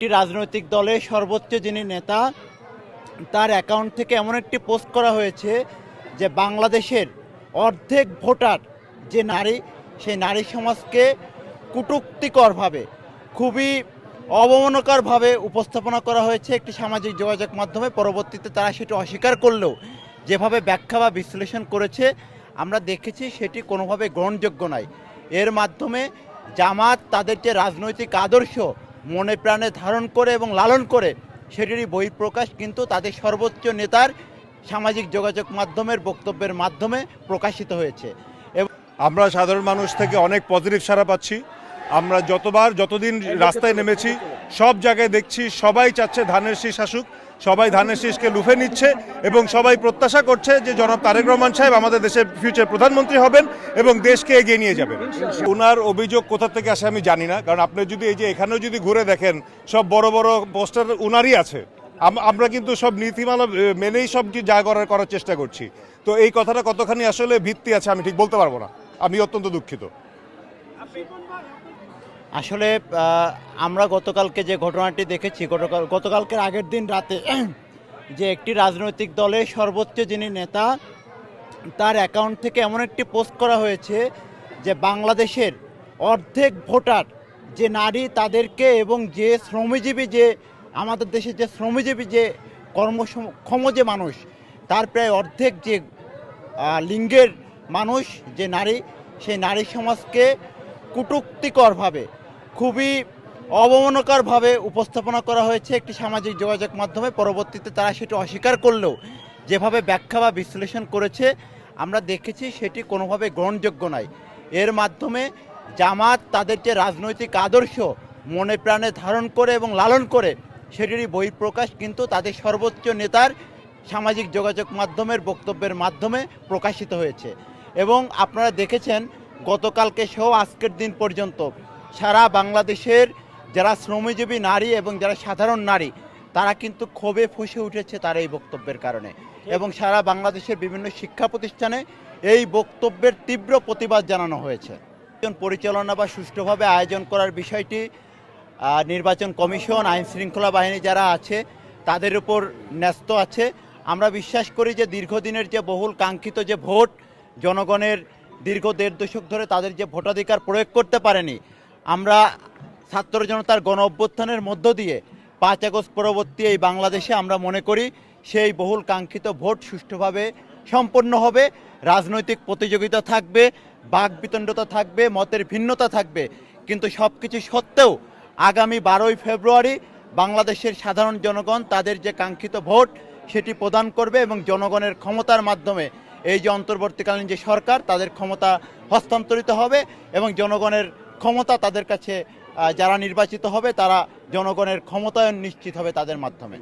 একটি রাজনৈতিক দলের সর্বোচ্চ যিনি নেতা তার অ্যাকাউন্ট থেকে এমন একটি পোস্ট করা হয়েছে যে বাংলাদেশের অর্ধেক ভোটার যে নারী, সেই নারী সমাজকে কটূক্তিকরভাবে, খুবই অবমাননাকরভাবে উপস্থাপনা করা হয়েছে একটি সামাজিক যোগাযোগ মাধ্যমে। পরবর্তীতে তারা সেটি অস্বীকার করলেও যেভাবে ব্যাখ্যা বা বিশ্লেষণ করেছে আমরা দেখেছি সেটি কোনোভাবে গ্রহণযোগ্য নয়। এর মাধ্যমে জামাত তাদের যে রাজনৈতিক আদর্শ মনে প্রাণে ধারণ করে এবং লালন করে সেটিরই বহিঃপ্রকাশ কিন্তু তাদের সর্বোচ্চ নেতার সামাজিক যোগাযোগ মাধ্যমের বক্তব্যের মাধ্যমে প্রকাশিত হয়েছে। আমরা সাধারণ মানুষ থেকে অনেক পজিটিভ সাড়া পাচ্ছি। আমরা যতদিন রাস্তায় নেমেছি সব জায়গায় দেখছি সবাই চাচ্ছে ধানের শীষ আসুক, সবাই ধানের শীষকে লুফে নিচ্ছে এবং সবাই প্রত্যাশা করছে যে জনাব তারেক রহমান সাহেব আমাদের দেশের ফিউচার প্রধানমন্ত্রী হবেন এবং দেশকে এগিয়ে নিয়ে যাবেন। ওনার অভিযোগ কোথা থেকে আসে আমি জানি না, কারণ আপনি যদি এই যে এখানেও যদি ঘুরে দেখেন সব বড় বড় পোস্টার ওনারই আছে। আমরা কিন্তু সব নীতিমালা মেনেই সব যা করার চেষ্টা করছি। তো এই কথাটা কতখানি আসলে ভিত্তি আছে আমি ঠিক বলতে পারবো না। আমি অত্যন্ত দুঃখিত। আসলে আমরা গতকালকে যে ঘটনাটি দেখেছি, গতকালকের আগের দিন রাতে যে একটি রাজনৈতিক দলের সর্বোচ্চ যিনি নেতা তার অ্যাকাউন্ট থেকে এমন একটি পোস্ট করা হয়েছে যে বাংলাদেশের অর্ধেক ভোটার যে নারী তাদেরকে এবং যে শ্রমজীবী, যে আমাদের দেশে যে শ্রমজীবী যে কর্মক্ষম যে মানুষ তার প্রায় অর্ধেক যে লিঙ্গের মানুষ যে নারী, সেই নারী সমাজকে কটূক্তিকরভাবে, খুবই অবমাননাকরভাবে উপস্থাপনা করা হয়েছে একটি সামাজিক যোগাযোগ মাধ্যমে। পরবর্তীতে তারা সেটি অস্বীকার করলেও যেভাবে ব্যাখ্যা বা বিশ্লেষণ করেছে আমরা দেখেছি সেটি কোনোভাবে গ্রহণযোগ্য নয়। এর মাধ্যমে জামাত তাদের যে রাজনৈতিক আদর্শ মনে প্রাণে ধারণ করে এবং লালন করে সেটিরই বহিঃপ্রকাশ কিন্তু তাদের সর্বোচ্চ নেতার সামাজিক যোগাযোগ মাধ্যমের বক্তব্যের মাধ্যমে প্রকাশিত হয়েছে। এবং আপনারা দেখেছেন গতকালকে সহ আজকের দিন পর্যন্ত সারা বাংলাদেশের যারা শ্রমজীবী নারী এবং যারা সাধারণ নারী তারা কিন্তু ক্ষোভে ফুঁসে উঠেছে তার এই বক্তব্যের কারণে, এবং সারা বাংলাদেশের বিভিন্ন শিক্ষা প্রতিষ্ঠানে এই বক্তব্যের তীব্র প্রতিবাদ জানানো হয়েছে। পরিচালনা বা সুষ্ঠুভাবে আয়োজন করার বিষয়টি নির্বাচন কমিশন, আইন শৃঙ্খলা বাহিনী যারা আছে তাদের উপর ন্যস্ত আছে। আমরা বিশ্বাস করি যে দীর্ঘদিনের যে বহুল কাঙ্ক্ষিত যে ভোট, জনগণের দীর্ঘ 1.5 দশক ধরে তাদের যে ভোটাধিকার প্রয়োগ করতে পারেনি, আমরা ছাত্র জনতার গণ অভ্যুত্থানের মধ্য দিয়ে 5 আগস্ট পরবর্তী এই বাংলাদেশে আমরা মনে করি সেই বহুল কাঙ্ক্ষিত ভোট সুষ্ঠুভাবে সম্পন্ন হবে। রাজনৈতিক প্রতিযোগিতা থাকবে, বাকবিতণ্ডতা থাকবে, মতের ভিন্নতা থাকবে, কিন্তু সব কিছু সত্ত্বেও আগামী 12ই ফেব্রুয়ারি বাংলাদেশের সাধারণ জনগণ তাদের যে কাঙ্ক্ষিত ভোট সেটি প্রদান করবে এবং জনগণের ক্ষমতার মাধ্যমে এই যে অন্তর্বর্তীকালীন যে সরকার তাদের ক্ষমতা হস্তান্তরিত হবে এবং জনগণের ক্ষমতা তাদের কাছে, যারা নির্বাচিত হবে তারা জনগণের ক্ষমতায়ন নিশ্চিত হবে তাদের মাধ্যমে।